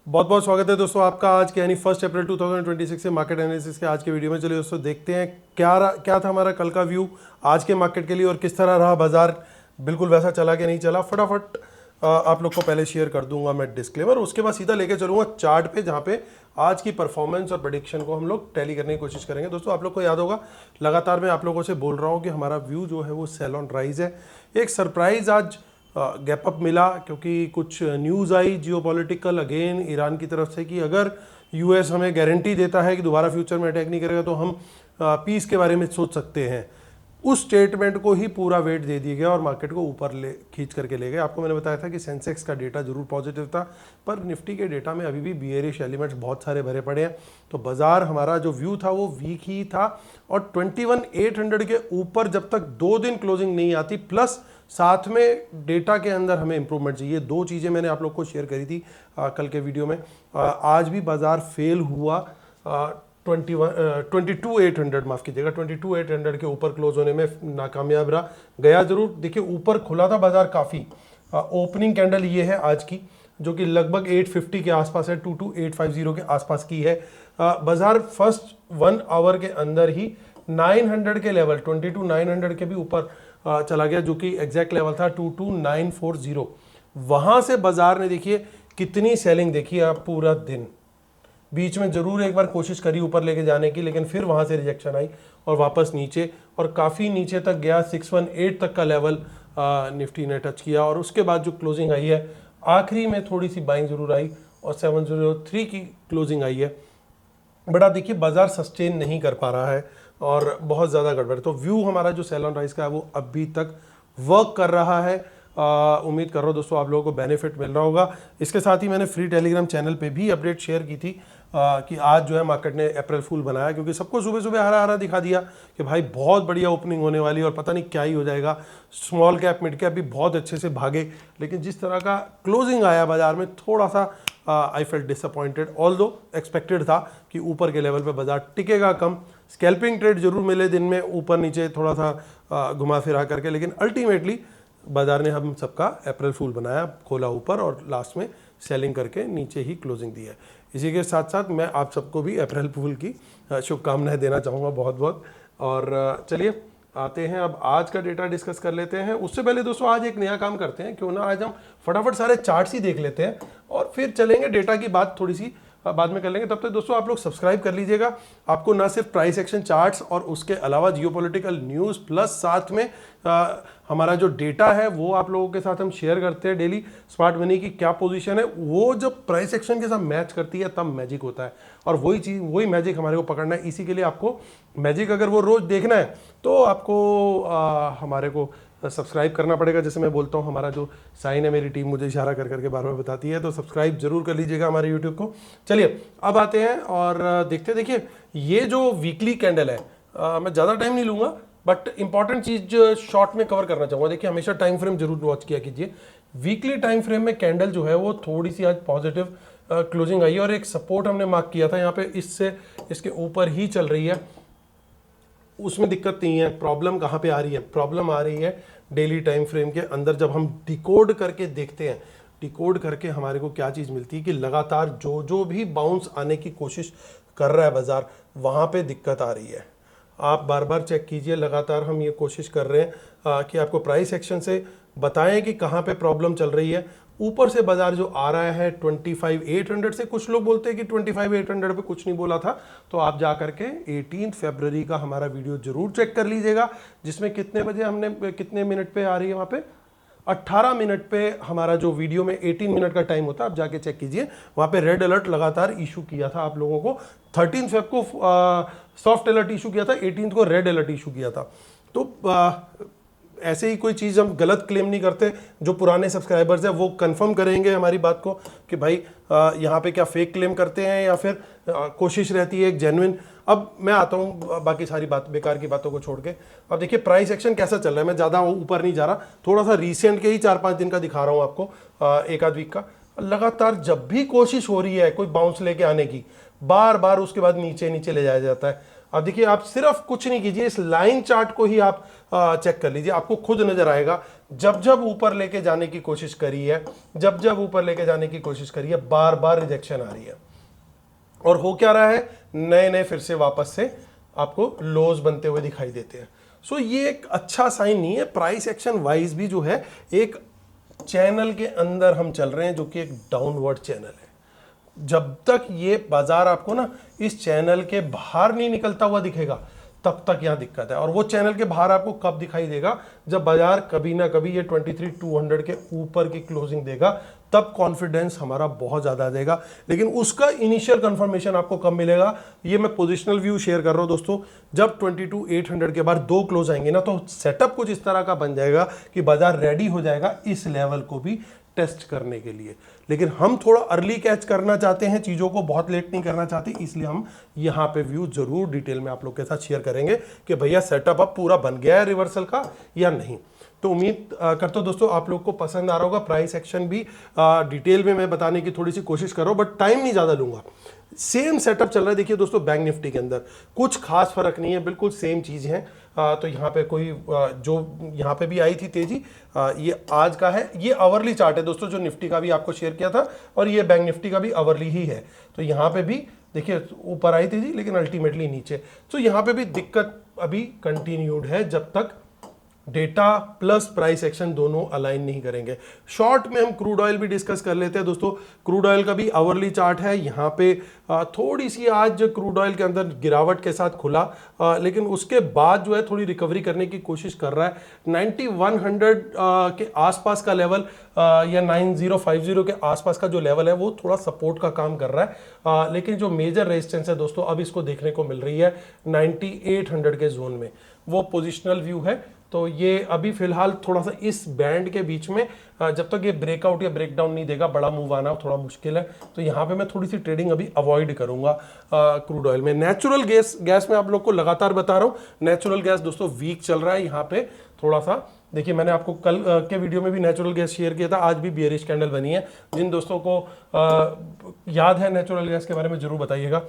बहुत बहुत स्वागत है दोस्तों आपका आज के यानी 1 अप्रैल 2026 से मार्केट एनालिसिस के आज के वीडियो में। चलिए दोस्तों देखते हैं क्या था हमारा कल का व्यू आज के मार्केट के लिए और किस तरह रहा बाजार, बिल्कुल वैसा चला कि नहीं चला। फटाफट आप लोग को पहले शेयर कर दूंगा मैं डिस्क्लेमर, उसके बाद सीधा लेके चलूंगा चार्ट पे जहाँ पे आज की परफॉर्मेंस और प्रेडिक्शन को हम लोग टैली करने की कोशिश करेंगे। दोस्तों आप लोग को याद होगा लगातार मैं आप लोगों से बोल रहा हूँ कि हमारा व्यू जो है वो सेल ऑन राइज है। एक सरप्राइज आज गैप अप मिला क्योंकि कुछ न्यूज़ आई जियोपॉलिटिकल अगेन ईरान की तरफ से कि अगर यूएस हमें गारंटी देता है कि दोबारा फ्यूचर में अटैक नहीं करेगा तो हम पीस के बारे में सोच सकते हैं। उस स्टेटमेंट को ही पूरा वेट दे दिया गया और मार्केट को ऊपर ले खींच करके ले गए। आपको मैंने बताया था कि सेंसेक्स का डेटा जरूर पॉजिटिव था, पर निफ्टी के डेटा में अभी भी बियरिश एलिमेंट्स बहुत सारे भरे पड़े हैं। तो बाजार हमारा जो व्यू था वो वीक ही था और 21,800 के ऊपर जब तक 2 दिन क्लोजिंग नहीं आती, प्लस साथ में डेटा के अंदर हमें इंप्रूवमेंट चाहिए। 2 चीज़ें मैंने आप लोग को शेयर करी थी कल के वीडियो में। आज भी बाजार फेल हुआ 22,800 माफ़ कीजिएगा 22,800 के ऊपर क्लोज होने में नाकामयाब रहा। गया जरूर, देखिए ऊपर खुला था बाजार काफ़ी। ओपनिंग कैंडल ये है आज की जो कि लगभग 850 के आसपास है, 22,850 के आसपास की है। बाजार फर्स्ट 1 आवर के अंदर ही 900 के लेवल 22,900 के भी ऊपर चला गया जो कि एग्जैक्ट लेवल था 22,940। वहां से बाजार ने देखिए कितनी सेलिंग देखी आप पूरा दिन। बीच में जरूर एक बार कोशिश करी ऊपर लेके जाने की, लेकिन फिर वहां से रिजेक्शन आई और वापस नीचे और काफ़ी नीचे तक गया। 618 तक का लेवल निफ्टी ने टच किया और उसके बाद जो क्लोजिंग आई है आखिरी में थोड़ी सी बाइंग जरूर आई और 703 की क्लोजिंग आई है। बड़ा देखिए बाजार सस्टेन नहीं कर पा रहा है और बहुत ज़्यादा गड़बड़। तो व्यू हमारा जो सेल ऑन राइज का है वो अभी तक वर्क कर रहा है। उम्मीद कर रहा हूँ दोस्तों आप लोगों को बेनिफिट मिल रहा होगा। इसके साथ ही मैंने फ्री टेलीग्राम चैनल पे भी अपडेट शेयर की थी कि आज जो है मार्केट ने अप्रैल फूल बनाया, क्योंकि सबको सुबह सुबह हरा हरा दिखा दिया कि भाई बहुत बढ़िया ओपनिंग होने वाली है और पता नहीं क्या ही हो जाएगा। स्मॉल कैप मिड कैप भी बहुत अच्छे से भागे, लेकिन जिस तरह का क्लोजिंग आया बाजार में थोड़ा सा I felt disappointed. Although expected था कि ऊपर के लेवल पे बाजार टिकेगा कम। स्कैल्पिंग ट्रेड जरूर मिले दिन में ऊपर नीचे थोड़ा सा घुमा फिरा करके, लेकिन अल्टीमेटली बाजार ने हम सबका अप्रैल फूल बनाया, खोला ऊपर और लास्ट में सेलिंग करके नीचे ही क्लोजिंग दी है। इसी के साथ साथ मैं आप सबको भी अप्रैल फूल की शुभकामनाएं देना चाहूँगा बहुत बहुत। और चलिए आते हैं अब आज का डेटा डिस्कस कर लेते हैं। उससे पहले दोस्तों आज एक नया काम करते हैं, क्यों ना आज हम फटाफट सारे चार्ट्स ही देख लेते हैं और फिर चलेंगे डेटा की बात थोड़ी सी बाद में कर लेंगे। तब तक दोस्तों आप लोग सब्सक्राइब कर लीजिएगा। आपको ना सिर्फ प्राइस एक्शन चार्ट्स और उसके अलावा जियोपॉलिटिकल न्यूज़ प्लस साथ में हमारा जो डेटा है वो आप लोगों के साथ हम शेयर करते हैं डेली। स्मार्ट मनी की क्या पोजीशन है वो जब प्राइस एक्शन के साथ मैच करती है तब मैजिक होता है और वही चीज़ वही मैजिक हमारे को पकड़ना है। इसी के लिए आपको मैजिक अगर वो रोज़ देखना है तो आपको हमारे को सब्सक्राइब करना पड़ेगा। जैसे मैं बोलता हूँ हमारा जो साइन है, मेरी टीम मुझे इशारा कर करके बार बार बताती है, तो सब्सक्राइब जरूर कर लीजिएगा हमारे यूट्यूब को। चलिए अब आते हैं और देखते। देखिए ये जो वीकली कैंडल है मैं ज़्यादा टाइम नहीं लूँगा, बट इंपॉर्टेंट चीज़ शॉर्ट में कवर करना चाहूँगा। देखिए हमेशा टाइम फ्रेम जरूर वॉच किया कीजिए। वीकली टाइम फ्रेम में कैंडल जो है वो थोड़ी सी आज पॉजिटिव क्लोजिंग आई है और एक सपोर्ट हमने मार्क किया था यहाँ पे, इससे इसके ऊपर ही चल रही है, उसमें दिक्कत नहीं है। प्रॉब्लम कहाँ पे आ रही है? प्रॉब्लम आ रही है डेली टाइम फ्रेम के अंदर। जब हम डिकोड करके देखते हैं, डिकोड करके हमारे को क्या चीज़ मिलती है कि लगातार जो जो भी बाउंस आने की कोशिश कर रहा है बाजार, वहाँ पे दिक्कत आ रही है। आप बार बार चेक कीजिए, लगातार हम ये कोशिश कर रहे हैं कि आपको प्राइस एक्शन से बताएं कि कहाँ पे प्रॉब्लम चल रही है। ऊपर से बाजार जो आ रहा है 25,800 से, कुछ लोग बोलते हैं कि 25,800 पे कुछ नहीं बोला था, तो आप जा करके 18 फरवरी का हमारा वीडियो जरूर चेक कर लीजिएगा, जिसमें कितने बजे हमने कितने मिनट पे आ रही है, वहाँ पे 18 मिनट पे हमारा जो वीडियो में 18 मिनट का टाइम होता है, आप जाके चेक कीजिए। वहाँ पे रेड अलर्ट लगातार इशू किया था आप लोगों को। 13 फेब को सॉफ्ट अलर्ट इशू किया था, 18 को रेड अलर्ट इशू किया था। तो ऐसे ही कोई चीज़ हम गलत क्लेम नहीं करते। जो पुराने सब्सक्राइबर्स हैं वो कंफर्म करेंगे हमारी बात को कि भाई यहाँ पे क्या फेक क्लेम करते हैं या फिर कोशिश रहती है एक जेन्युइन। अब मैं आता हूँ बाकी सारी बात बेकार की बातों को छोड़ के। अब देखिए प्राइस एक्शन कैसा चल रहा है। मैं ज़्यादा ऊपर नहीं जा रहा, थोड़ा सा रिसेंट के ही 4-5 दिन का दिखा रहा हूँ आपको, एक आध वीक का। लगातार जब भी कोशिश हो रही है कोई बाउंस लेके आने की, बार बार उसके बाद नीचे नीचे ले जाया जाता है। अब देखिए आप सिर्फ कुछ नहीं कीजिए, इस लाइन चार्ट को ही आप चेक कर लीजिए, आपको खुद नजर आएगा जब जब ऊपर लेके जाने की कोशिश करी है, जब जब ऊपर लेके जाने की कोशिश करी है, बार बार रिजेक्शन आ रही है। और हो क्या रहा है, नए नए फिर से वापस से आपको लोज बनते हुए दिखाई देते हैं। सो ये एक अच्छा साइन नहीं है। प्राइस एक्शन वाइज भी जो है एक चैनल के अंदर हम चल रहे हैं जो कि एक डाउनवर्ड चैनल है। जब तक ये बाजार आपको ना इस चैनल के बाहर नहीं निकलता हुआ दिखेगा तब तक यहाँ दिक्कत है। और वो चैनल के बाहर आपको कब दिखाई देगा, जब बाजार कभी ना कभी ये 23,200 के ऊपर की क्लोजिंग देगा, तब कॉन्फिडेंस हमारा बहुत ज़्यादा आ जाएगा। लेकिन उसका इनिशियल कंफर्मेशन आपको कब मिलेगा, ये मैं पोजिशनल व्यू शेयर कर रहा हूँ दोस्तों। जब 22,800 के बाद 2 क्लोज आएंगे ना, तो सेटअप कुछ इस तरह का बन जाएगा कि बाजार रेडी हो जाएगा इस लेवल को भी टेस्ट करने के लिए। लेकिन हम थोड़ा अर्ली कैच करना चाहते हैं, चीज़ों को बहुत लेट नहीं करना चाहते, इसलिए हम यहाँ पे व्यू जरूर डिटेल में आप लोग के साथ शेयर करेंगे कि भैया सेटअप अब पूरा बन गया है रिवर्सल का या नहीं। तो उम्मीद करता हूँ दोस्तों आप लोग को पसंद आ रहा होगा। प्राइस एक्शन भी डिटेल में मैं बताने की थोड़ी सी कोशिश कर रहा हूँ, बट टाइम नहीं ज़्यादा लूँगा। सेम सेटअप चल रहा है देखिए दोस्तों, बैंक निफ्टी के अंदर कुछ खास फर्क नहीं है, बिल्कुल सेम चीज़ है। तो यहाँ पे कोई जो यहाँ पे भी आई थी तेजी, ये आज का है, ये आवरली चार्ट है दोस्तों, जो निफ्टी का भी आपको शेयर किया था, और ये बैंक निफ्टी का भी आवरली ही है। तो यहाँ पे भी देखिए ऊपर आई तेजी लेकिन अल्टीमेटली नीचे। तो यहाँ पे भी दिक्कत अभी कंटिन्यूड है जब तक डेटा प्लस प्राइस एक्शन दोनों अलाइन नहीं करेंगे। शॉर्ट में हम क्रूड ऑयल भी डिस्कस कर लेते हैं दोस्तों। क्रूड ऑयल का भी आवरली चार्ट है, यहाँ पे थोड़ी सी आज क्रूड ऑयल के अंदर गिरावट के साथ खुला, लेकिन उसके बाद जो है थोड़ी रिकवरी करने की कोशिश कर रहा है। 9100 के आसपास का लेवल या 9050 के आसपास का जो लेवल है वो थोड़ा सपोर्ट का काम कर रहा है, लेकिन जो मेजर रेजिस्टेंस है दोस्तों अब इसको देखने को मिल रही है 9800 के जोन में। वो पोजिशनल व्यू है, तो ये अभी फिलहाल थोड़ा सा इस बैंड के बीच में जब तक ये ब्रेकआउट या ब्रेकडाउन नहीं देगा, बड़ा मूव आना थोड़ा मुश्किल है। तो यहाँ पे मैं थोड़ी सी ट्रेडिंग अभी अवॉइड करूंगा क्रूड ऑयल में। नेचुरल गैस में आप लोग को लगातार बता रहा हूँ, नेचुरल गैस दोस्तों वीक चल रहा है। यहाँ पे थोड़ा सा देखिए, मैंने आपको कल के वीडियो में भी नेचुरल गैस शेयर किया था, आज भी बियरिश कैंडल बनी है। जिन दोस्तों को याद है नेचुरल गैस के बारे में जरूर बताइएगा।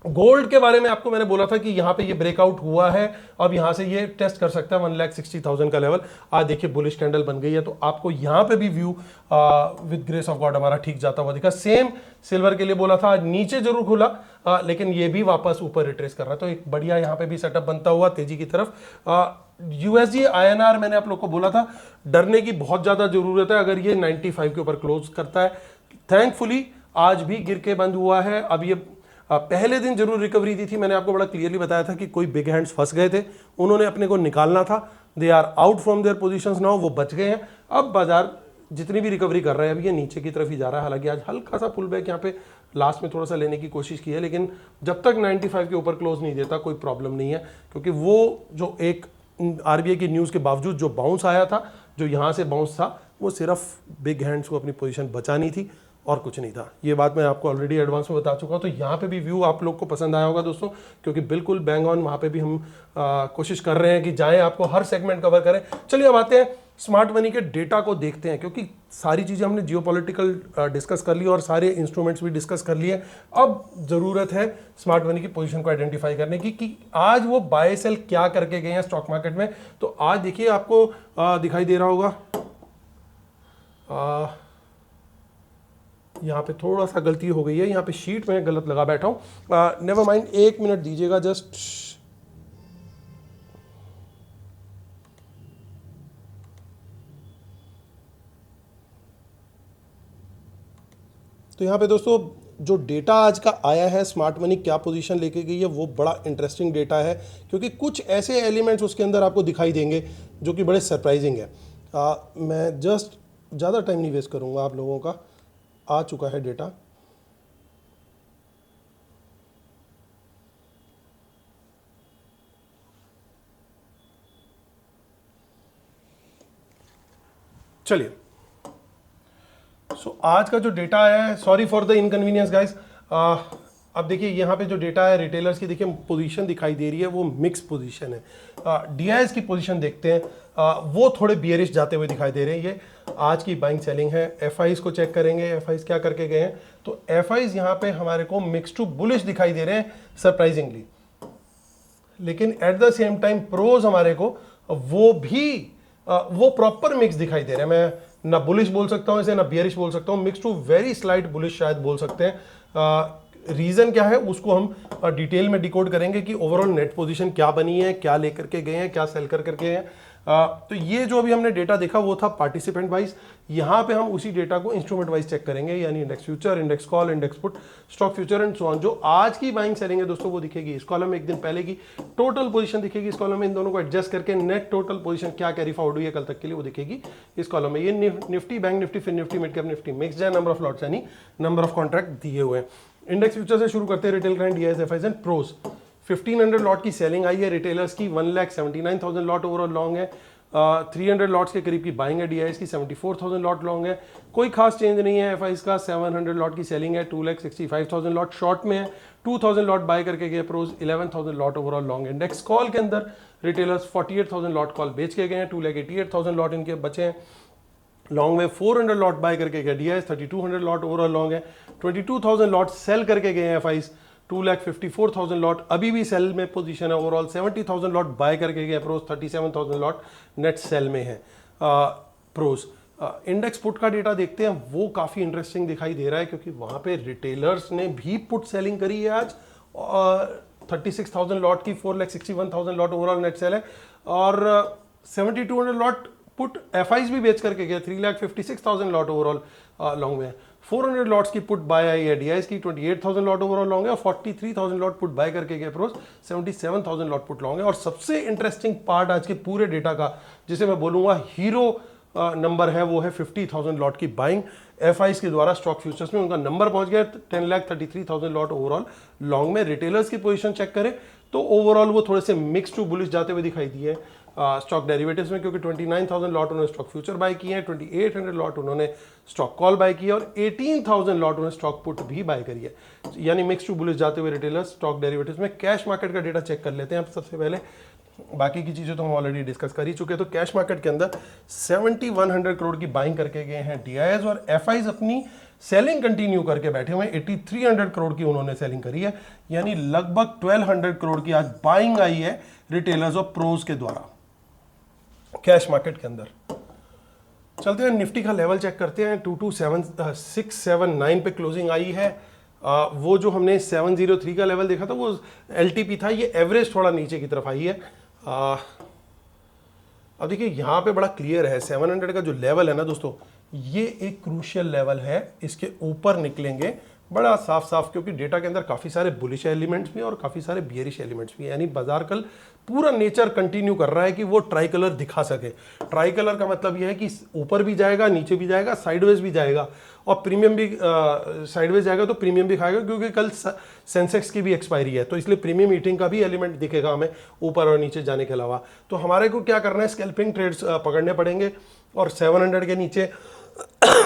गोल्ड के बारे में आपको मैंने बोला था कि यहाँ पे ये ब्रेकआउट हुआ है, अब यहाँ से ये टेस्ट कर सकता है 1,60,000 का लेवल। आज देखिए बुलिश कैंडल बन गई है, तो आपको यहाँ पे भी view with grace of God हमारा ठीक जाता हुआ दिखा। सेम सिल्वर के लिए बोला था, आज नीचे जरूर खुला, लेकिन ये भी वापस ऊपर रिट्रेस कर रहा है। तो एक बढ़िया यहाँ पे भी सेटअप बनता हुआ तेजी की तरफ। यूएसडी INR मैंने आप लोग को बोला था, डरने की बहुत ज्यादा जरूरत है अगर ये 95 के ऊपर क्लोज करता है। थैंकफुली आज भी गिर के बंद हुआ है। अब ये पहले दिन जरूर रिकवरी दी थी, मैंने आपको बड़ा क्लियरली बताया था कि कोई बिग हैंड्स फंस गए थे, उन्होंने अपने को निकालना था। They are out from their positions now, वो बच गए हैं। अब बाजार जितनी भी रिकवरी कर रहा है अभी ये नीचे की तरफ ही जा रहा है। हालांकि आज हल्का सा पुल बैक यहाँ पे लास्ट में थोड़ा सा लेने की कोशिश की है, लेकिन जब तक 95 के ऊपर क्लोज नहीं देता कोई प्रॉब्लम नहीं है, क्योंकि वो जो एक RBI की न्यूज़ के बावजूद जो बाउंस आया था, जो यहाँ से बाउंस था, वो सिर्फ बिग हैंड्स को अपनी पोजीशन बचानी थी और कुछ नहीं था। ये बात मैं आपको ऑलरेडी एडवांस में बता चुका हूँ। तो यहाँ पे भी व्यू आप लोग को पसंद आया होगा दोस्तों, क्योंकि बिल्कुल बैंग ऑन वहाँ पे भी हम कोशिश कर रहे हैं कि जाएं, आपको हर सेगमेंट कवर करें। चलिए अब आते हैं स्मार्ट मनी के डेटा को देखते हैं, क्योंकि सारी चीज़ें हमने जियोपॉलिटिकल डिस्कस कर ली और सारे इंस्ट्रूमेंट्स भी डिस्कस कर लिए। अब ज़रूरत है स्मार्ट मनी की पोजीशन को आइडेंटिफाई करने की कि आज वो बाय सेल क्या करके गए हैं स्टॉक मार्केट में। तो आज देखिए आपको दिखाई दे रहा होगा, यहाँ पे थोड़ा सा गलती हो गई है, यहाँ पे शीट में गलत लगा बैठा हूँ। नेवर माइंड, 1 मिनट दीजिएगा जस्ट। तो यहाँ पे दोस्तों जो डेटा आज का आया है, स्मार्ट मनी क्या पोजीशन लेके गई है, वो बड़ा इंटरेस्टिंग डेटा है, क्योंकि कुछ ऐसे एलिमेंट्स उसके अंदर आपको दिखाई देंगे जो कि बड़े सरप्राइजिंग है। मैं जस्ट ज़्यादा टाइम नहीं वेस्ट करूँगा, आप लोगों का आ चुका है डेटा। चलिए, आज का जो डेटा है, sorry for the inconvenience guys. अब देखिए यहाँ पे जो डेटा है रिटेलर्स की, देखिए पोजीशन दिखाई दे रही है, वो मिक्स पोजीशन है। DIs की पोजीशन देखते हैं, वो थोड़े बियरिश जाते हुए दिखाई दे रहे हैं। ये आज की बाइंग सेलिंग है। FIs को चेक करेंगे, FIs क्या करके गए हैं, तो FIs यहाँ पे हमारे को मिक्स टू बुलिश दिखाई दे रहे हैं सरप्राइजिंगली। लेकिन at the same time pros हमारे को वो भी वो प्रॉपर मिक्स दिखाई दे रहे हैं। मैं ना बुलिश बोल सकता हूं इसे, ना बियरिश बोल सकता हूं, mix to very slight bullish शायद बोल सकते हैं। रीजन क्या है उसको हम डिटेल में डिकोड करेंगे कि ओवरऑल नेट पोजीशन क्या बनी है, क्या लेकर के गए हैं, क्या सेल कर गए हैं। तो ये जो अभी हमने डेटा देखा वो था पार्टिसिपेंट वाइज। यहाँ पे हम उसी डेटा को इंस्ट्रूमेंट वाइज चेक करेंगे, यानी index future, index call, index put, stock future and so on. जो आज की बाइंग सेलिंग है दोस्तों वो दिखेगी इस कॉलम में, एक दिन पहले की टोटल पोजीशन दिखेगी इस कॉलम में। इन दोनों को एडजस्ट करके नेट टोटल पोजीशन क्या कैरी फॉरवर्ड हुई है कल तक के लिए वो दिखेगी इस कॉलम में। ये निफ्टी, बैंक निफ्टी, फिर Nifty, mid cap Nifty mixed है, नंबर ऑफ लॉट्स यानी नंबर ऑफ कॉन्ट्रैक्ट दिए हुए हैं। इंडेक्स फ्यूचर से शुरू करते हैं, retail client, DIs, FIs and pros. 1500 lot की सेलिंग आई है रिटेलर्स की, 1,79,000 लॉट ओवरऑल लॉन्ग है। 300 लॉट्स के करीब की बाइंग है डीआईएस की, 74,000 लॉट लॉन्ग है। कोई खास चेंज नहीं है एफआईज का, 700 लॉट की सेलिंग है, 2,65,000 लॉट शॉर्ट में है, 2,000 लॉट बाय करके गए प्रोज, 11,000 लॉट ओवरऑल लॉन्ग है। इंडेक्स कॉल के अंदर रिटेलर्स 48,000 लॉट कॉल बेच के गए हैं, 2,88,000 लॉट इनके बचे हैं लॉन्ग में। 400 लॉट बाय करके गए डीआईएस, 3,200 लॉट ओवरऑल लॉन्ग है। 22,000 लॉट सेल करके गए एफआईज, 2,54,000 लॉट अभी भी सेल में पोजीशन है ओवरऑल। 70,000 लॉट बाय करके गए प्रोज, 37,000 लॉट नेट सेल में है प्रोज। इंडेक्स पुट का डेटा देखते हैं, वो काफ़ी इंटरेस्टिंग दिखाई दे रहा है क्योंकि वहाँ पे रिटेलर्स ने भी पुट सेलिंग करी है आज। 36,000 लॉट की 4,61,000 लॉट ओवरऑल नेट सेल है, और 7,200 लॉट पुट एफआईज भी बेच करके गए, 3,56,000 लॉट ओवरऑल लॉन्ग में है। 400 लॉट्स की पुट बाय आई है डीआईएस की, 28,000 लॉट ओवरऑल लॉन्ग है, और 43,000 लॉट पुट बाय करके गए प्रोज, 77,000 लॉट पुट लॉन्ग है। और सबसे इंटरेस्टिंग पार्ट आज के पूरे डेटा का, जिसे मैं बोलूंगा हीरो नंबर है, वो है 50,000 लॉट की बाइंग एफआईज के द्वारा स्टॉक फ्यूचर्स में। उनका नंबर पहुंच गया 10,33,000 लॉट ओवरऑल लॉन्ग में। रिटेलर्स की पोजीशन चेक करें तो ओवरऑल वो थोड़े से मिक्स टू बुलिश जाते हुए दिखाई दिए स्टॉक डेरिवेटिव्स में, क्योंकि 29,000 लॉट उन्होंने स्टॉक फ्यूचर बाय किए हैं, 2,800 लॉट उन्होंने स्टॉक कॉल बाय किया, और 18,000 लॉट उन्होंने स्टॉक पुट भी बाय करी है, यानी मिक्स टू बुलिश जाते हुए रिटेलर्स स्टॉक डेरिवेटिव्स में। कैश मार्केट का डेटा चेक कर लेते हैं अब सबसे पहले, बाकी की चीज़ें तो हम ऑलरेडी डिस्कस कर ही चुके हैं। तो कैश मार्केट के अंदर 7,100 करोड़ की बाइंग करके गए हैं डीआईएस, और एफआईज अपनी सेलिंग कंटिन्यू करके बैठे हुए हैं। 8,300 करोड़ की उन्होंने सेलिंग करी है, यानी लगभग 1,200 करोड़ की आज बाइंग आई है रिटेलर्स और प्रोज के द्वारा कैश मार्केट के अंदर। चलते हैं निफ्टी का लेवल चेक करते हैं। 22,679 पे क्लोजिंग आई है। वो जो हमने 703 का लेवल देखा था वो एलटीपी था, ये एवरेज थोड़ा नीचे की तरफ आई है। अब देखिए यहाँ पे बड़ा क्लियर है, 700 का जो लेवल है ना दोस्तों, ये एक क्रूशियल लेवल है। इसके ऊपर निकलेंगे बड़ा साफ साफ, क्योंकि डेटा के अंदर काफ़ी सारे बुलिश एलिमेंट्स भी और काफ़ी सारे बियरिश एलिमेंट्स भी, यानी बाजार कल पूरा नेचर कंटिन्यू कर रहा है कि वो ट्राई कलर दिखा सके। ट्राई कलर का मतलब ये है कि ऊपर भी जाएगा, नीचे भी जाएगा, साइडवेज भी जाएगा, और प्रीमियम भी साइडवेज जाएगा तो प्रीमियम भी खाएगा, क्योंकि कल सेंसेक्स की भी एक्सपायरी है, तो इसलिए प्रीमियम ईटिंग का भी एलिमेंट दिखेगा हमें ऊपर और नीचे जाने के अलावा। तो हमारे को क्या करना है, स्कैल्पिंग ट्रेड्स पकड़ने पड़ेंगे, और 700 के नीचे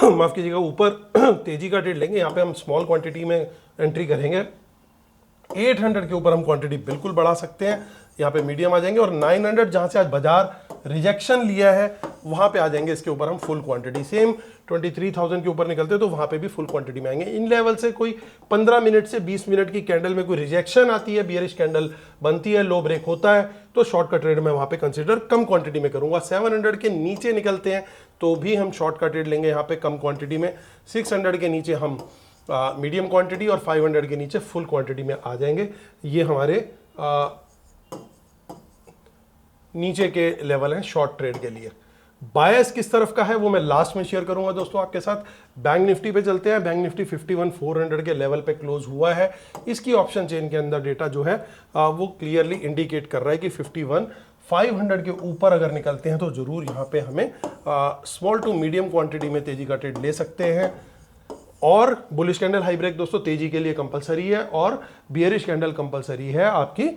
माफ़ कीजिएगा ऊपर तेजी का ट्रेड लेंगे। यहाँ पे हम स्मॉल क्वांटिटी में एंट्री करेंगे। 800 के ऊपर हम क्वांटिटी बिल्कुल बढ़ा सकते हैं, यहाँ पे मीडियम आ जाएंगे, और 900 जहाँ से आज बाजार रिजेक्शन लिया है वहाँ पे आ जाएंगे, इसके ऊपर हम फुल क्वांटिटी। सेम 23,000 के ऊपर निकलते हैं तो वहाँ पे भी फुल क्वांटिटी में आएंगे। इन लेवल से कोई 15 मिनट से 20 मिनट की कैंडल में कोई रिजेक्शन आती है, बियरिश कैंडल बनती है, लो ब्रेक होता है, तो शॉर्ट का ट्रेड मैं वहाँ पे कंसिडर कम क्वांटिटी में करूँगा। 700 के नीचे निकलते हैं तो भी हम शॉर्ट का ट्रेड लेंगे यहाँ पे कम क्वांटिटी में। 600 के नीचे हम मीडियम क्वांटिटी, और 500 के नीचे फुल क्वांटिटी में आ जाएंगे। ये हमारे नीचे के लेवल हैं शॉर्ट ट्रेड के लिए। बायस किस तरफ का है वो मैं लास्ट में शेयर करूंगा दोस्तों आपके साथ। बैंक निफ्टी पे चलते हैं। बैंक निफ्टी 51,400 के लेवल पे क्लोज हुआ है। इसकी ऑप्शन चेन के अंदर डेटा जो है वो क्लियरली इंडिकेट कर रहा है कि 51,500 के ऊपर अगर निकलते हैं तो जरूर यहाँ पे हमें स्मॉल टू मीडियम क्वांटिटी में तेजी का ट्रेड ले सकते हैं। और बुलिश कैंडल हाई ब्रेक दोस्तों तेजी के लिए कंपलसरी है, और बियरिश कैंडल कंपलसरी है आपकी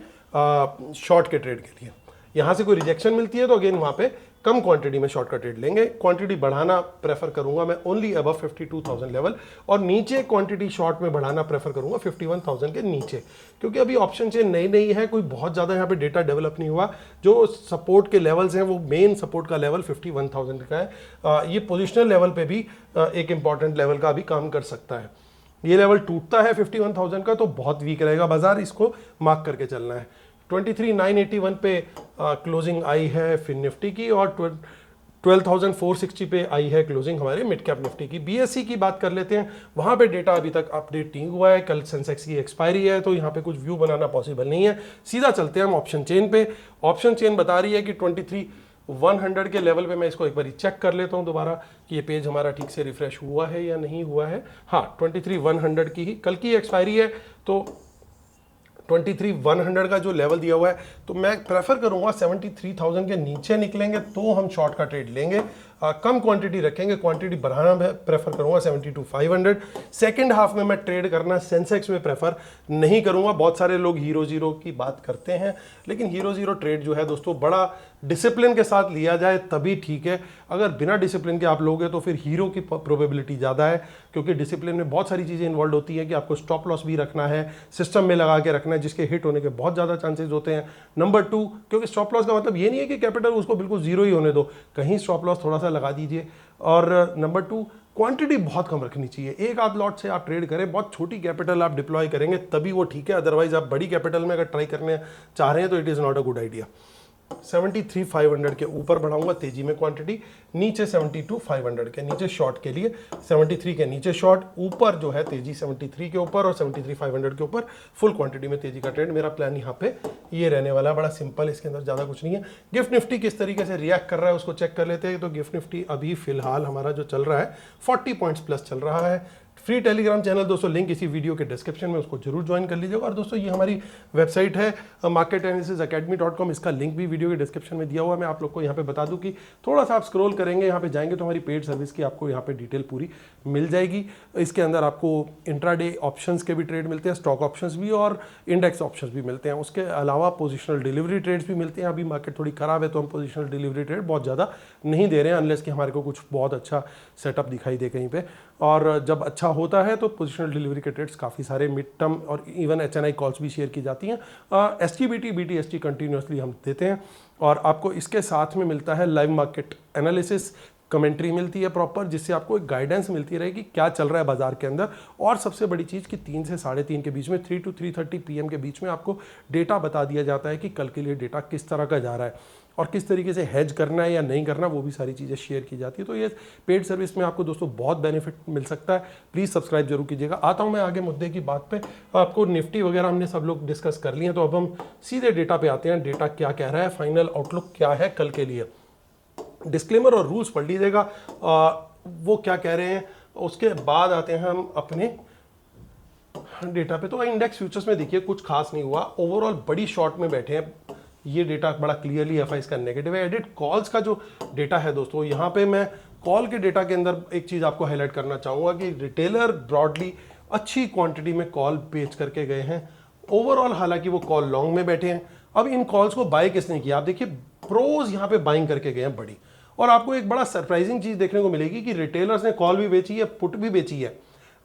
शॉर्ट के ट्रेड के लिए। यहाँ से कोई रिजेक्शन मिलती है तो अगेन वहाँ पे कम क्वांटिटी में शॉर्ट का ट्रेड लेंगे। क्वांटिटी बढ़ाना प्रेफर करूंगा मैं ओनली अबव 52,000 लेवल, और नीचे क्वांटिटी शॉर्ट में बढ़ाना प्रेफर करूंगा 51,000 के नीचे, क्योंकि अभी ऑप्शन चेन नई है, कोई बहुत ज़्यादा यहाँ पे डेटा डेवलप नहीं हुआ। जो सपोर्ट के लेवल्स हैं वो मेन सपोर्ट का लेवल 51,000 का है। ये पोजिशनल लेवल पर भी एक इंपॉर्टेंट लेवल का अभी काम कर सकता है। ये लेवल टूटता है 51,000 का तो बहुत वीक रहेगा बाजार, इसको मार्क करके चलना है। 23,981 पे क्लोजिंग आई है फिन निफ्टी की और 12,460 पे आई है क्लोजिंग हमारे मिड कैप निफ्टी की। बीएससी की बात कर लेते हैं, वहां पे डेटा अभी तक अपडेट नहीं हुआ है, कल सेंसेक्स की एक्सपायरी है तो यहाँ पे कुछ व्यू बनाना पॉसिबल नहीं है। सीधा चलते हैं हम ऑप्शन चेन पे। ऑप्शन चेन बता रही है कि 23,100 के लेवल पे मैं इसको एक बार चेक कर लेता हूँ दोबारा कि ये पेज हमारा ठीक से रिफ्रेश हुआ है या नहीं हुआ है। हाँ, 23,100 की ही कल की एक्सपायरी है तो 23,100 का जो लेवल दिया हुआ है तो मैं प्रेफर करूंगा 73,000 के नीचे निकलेंगे तो हम शॉर्ट का ट्रेड लेंगे। कम क्वांटिटी रखेंगे, क्वांटिटी बढ़ाना मैं प्रेफर करूंगा 72,500। सेकंड हाफ में मैं ट्रेड करना सेंसेक्स में प्रेफर नहीं करूंगा। बहुत सारे लोग हीरो जीरो की बात करते हैं, लेकिन हीरो जीरो ट्रेड जो है दोस्तों बड़ा डिसिप्लिन के साथ लिया जाए तभी ठीक है। अगर बिना डिसिप्लिन के आप लोगे तो फिर हीरो की प्रोबेबिलिटी ज़्यादा है, क्योंकि डिसिप्लिन में बहुत सारी चीज़ें इन्वॉल्व होती हैं कि आपको स्टॉप लॉस भी रखना है, सिस्टम में लगा के रखना है जिसके हिट होने के बहुत ज़्यादा चांसेस होते हैं। नंबर 2, क्योंकि स्टॉप लॉस का मतलब ये नहीं है कि कैपिटल उसको बिल्कुल जीरो ही होने दो, कहीं स्टॉप लॉस थोड़ा सा लगा दीजिए। और नंबर 2, क्वांटिटी बहुत कम रखनी चाहिए। एक आध लॉट से आप ट्रेड करें, बहुत छोटी कैपिटल आप डिप्लॉय करेंगे तभी वो ठीक है, अदरवाइज आप बड़ी कैपिटल में अगर ट्राई करने चाह रहे हैं तो it is not a good idea. 73,500 के ऊपर बढ़ाऊंगा तेजी में क्वांटिटी, नीचे 72,500 के नीचे शॉर्ट के लिए, 73 के नीचे शॉर्ट, ऊपर जो है तेजी 73 के ऊपर और 73,500 के ऊपर फुल क्वांटिटी में तेजी का ट्रेड। मेरा प्लान यहाँ पे ये रहने वाला है, बड़ा सिंपल, इसके अंदर ज़्यादा कुछ नहीं है। गिफ्ट निफ्टी किस तरीके से रिएक्ट कर रहा है उसको चेक कर लेते हैं। तो गिफ्ट निफ्टी अभी फिलहाल हमारा जो चल रहा है 40 पॉइंट्स प्लस चल रहा है। फ्री टेलीग्राम चैनल दोस्तों, लिंक इसी वीडियो के डिस्क्रिप्शन में, उसको जरूर ज्वाइन कर लीजिएगा। और दोस्तों ये हमारी वेबसाइट है marketanalysis.academy.com, इसका लिंक भी वीडियो के डिस्क्रिप्शन में दिया हुआ है। मैं आप लोग को यहाँ पे बता दूं कि थोड़ा सा आप स्क्रॉल करेंगे, यहाँ पे जाएंगे तो हमारी पेड सर्विस की आपको यहाँ पे डिटेल पूरी मिल जाएगी। इसके अंदर आपको इंट्राडे ऑप्शंस के भी ट्रेड मिलते हैं, स्टॉक ऑप्शंस भी और इंडेक्स ऑप्शंस भी मिलते हैं। उसके अलावा पोजिशनल डिलीवरी ट्रेड्स भी मिलते हैं। अभी मार्केट थोड़ी खराब है तो हम पोजिशनल डिलीवरी ट्रेड बहुत ज़्यादा नहीं दे रहे हैं, अनलेस कि हमारे को कुछ बहुत अच्छा सेटअप दिखाई दे कहीं पे। और जब अच्छा होता है तो पोजिशनल डिलीवरी के ट्रेड्स काफ़ी सारे मिड टर्म और इवन HNI कॉल्स भी शेयर की जाती हैं। STBT BTST कंटिन्यूसली हम देते हैं और आपको इसके साथ में मिलता है लाइव मार्केट एनालिसिस, कमेंट्री मिलती है प्रॉपर, जिससे आपको एक गाइडेंस मिलती रहेगी क्या चल रहा है बाजार के अंदर। और सबसे बड़ी चीज़ कि 3 से 3:30 के बीच में 3 to 3:30 PM के बीच में आपको डेटा बता दिया जाता है कि कल के लिए डेटा किस तरह का जा रहा है और किस तरीके से हेज करना है या नहीं करना, वो भी सारी चीज़ें शेयर की जाती है। तो ये पेड सर्विस में आपको दोस्तों बहुत बेनिफिट मिल सकता है, प्लीज़ सब्सक्राइब जरूर कीजिएगा। आता हूँ मैं आगे मुद्दे की बात पे। आपको निफ्टी वगैरह हमने सब लोग डिस्कस कर लिए हैं, तो अब हम सीधे डेटा पे आते हैं। डेटा क्या कह रहा है, फाइनल आउटलुक क्या है कल के लिए। डिस्क्लेमर और रूल्स पढ़ लीजिएगा वो क्या कह रहे हैं, उसके बाद आते हैं हम अपने डेटा पे। तो इंडेक्स फ्यूचर्स में देखिए कुछ खास नहीं हुआ, ओवरऑल बड़ी शॉर्ट में बैठे हैं। ये डेटा बड़ा क्लियरली FIs का नेगेटिव है। एडिट कॉल्स का जो डेटा है दोस्तों, यहाँ पे मैं कॉल के डेटा के अंदर एक चीज़ आपको हाईलाइट करना चाहूँगा कि रिटेलर ब्रॉडली अच्छी क्वांटिटी में कॉल बेच करके गए हैं ओवरऑल, हालांकि वो कॉल लॉन्ग में बैठे हैं। अब इन कॉल्स को बाय किसने किया, आप देखिए प्रोज यहाँ पे बाइंग करके गए हैं बड़ी। और आपको एक बड़ा सरप्राइजिंग चीज़ देखने को मिलेगी कि रिटेलर्स ने कॉल भी बेची है, पुट भी बेची है।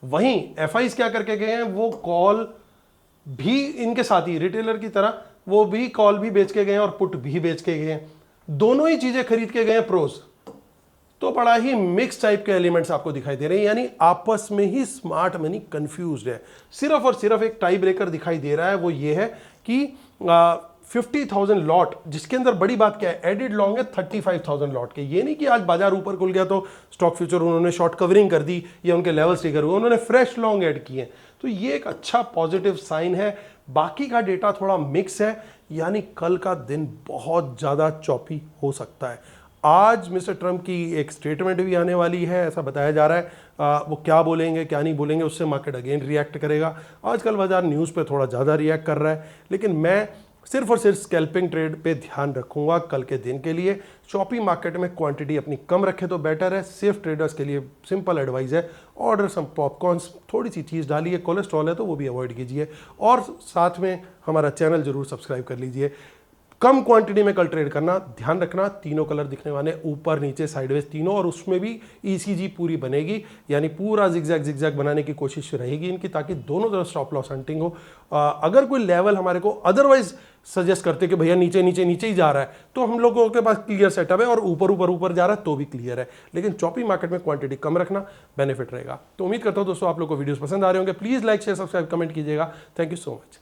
वहीं FIs क्या करके गए हैं, वो कॉल भी इनके साथ ही रिटेलर की तरह वो भी कॉल भी बेच के गए हैं और पुट भी बेच के गए हैं, दोनों ही चीजें खरीद के गए हैं प्रोज। तो बड़ा ही मिक्स टाइप के एलिमेंट्स आपको दिखाई दे रहे हैं, यानी आपस में ही स्मार्ट मनी कंफ्यूज्ड है। सिर्फ और सिर्फ एक टाई ब्रेकर दिखाई दे रहा है, वो ये है कि 50,000 लॉट, जिसके अंदर बड़ी बात क्या है, एडिड लॉन्ग है 35,000 लॉट के। ये नहीं कि आज बाजार ऊपर खुल गया तो स्टॉक फ्यूचर उन्होंने शॉर्ट कवरिंग कर दी या उनके लेवल स्टिकर हुए, उन्होंने फ्रेश लॉन्ग ऐड किए। तो ये एक अच्छा पॉजिटिव साइन है। बाकी का डेटा थोड़ा मिक्स है, यानी कल का दिन बहुत ज़्यादा चॉपी हो सकता है। आज मिस्टर ट्रम्प की एक स्टेटमेंट भी आने वाली है, ऐसा बताया जा रहा है। वो क्या बोलेंगे क्या नहीं बोलेंगे, उससे मार्केट अगेन रिएक्ट करेगा। आजकल बाजार न्यूज़ पे थोड़ा ज़्यादा रिएक्ट कर रहा है, लेकिन मैं सिर्फ और सिर्फ स्कैल्पिंग ट्रेड पे ध्यान रखूंगा कल के दिन के लिए। चॉपी मार्केट में क्वांटिटी अपनी कम रखे तो बेटर है। सेफ ट्रेडर्स के लिए सिंपल एडवाइस है, ऑर्डर सम पॉपकॉर्न्स, थोड़ी सी चीज़ डालिए, कोलेस्ट्रॉल है तो वो भी अवॉइड कीजिए, और साथ में हमारा चैनल जरूर सब्सक्राइब कर लीजिए। कम क्वांटिटी में कल ट्रेड करना, ध्यान रखना तीनों कलर दिखने वाले, ऊपर नीचे साइडवेज तीनों, और उसमें भी ECG पूरी बनेगी, यानी पूरा जिगजैग बनाने की कोशिश रहेगी इनकी, ताकि दोनों तरफ स्टॉप लॉस हंटिंग हो। अगर कोई लेवल हमारे को अदरवाइज सजेस्ट करते कि भैया नीचे नीचे नीचे ही जा रहा है, तो हम लोगों के पास क्लियर सेटअप है, और ऊपर ऊपर ऊपर जा रहा है तो भी क्लियर है। लेकिन चॉपी मार्केट में क्वांटिटी कम रखना बेनिफिट रहेगा। तो उम्मीद करता हूं दोस्तों आप लोग को वीडियोस पसंद आ रहे होंगे। Please like share subscribe comment कीजिएगा। Thank you so much.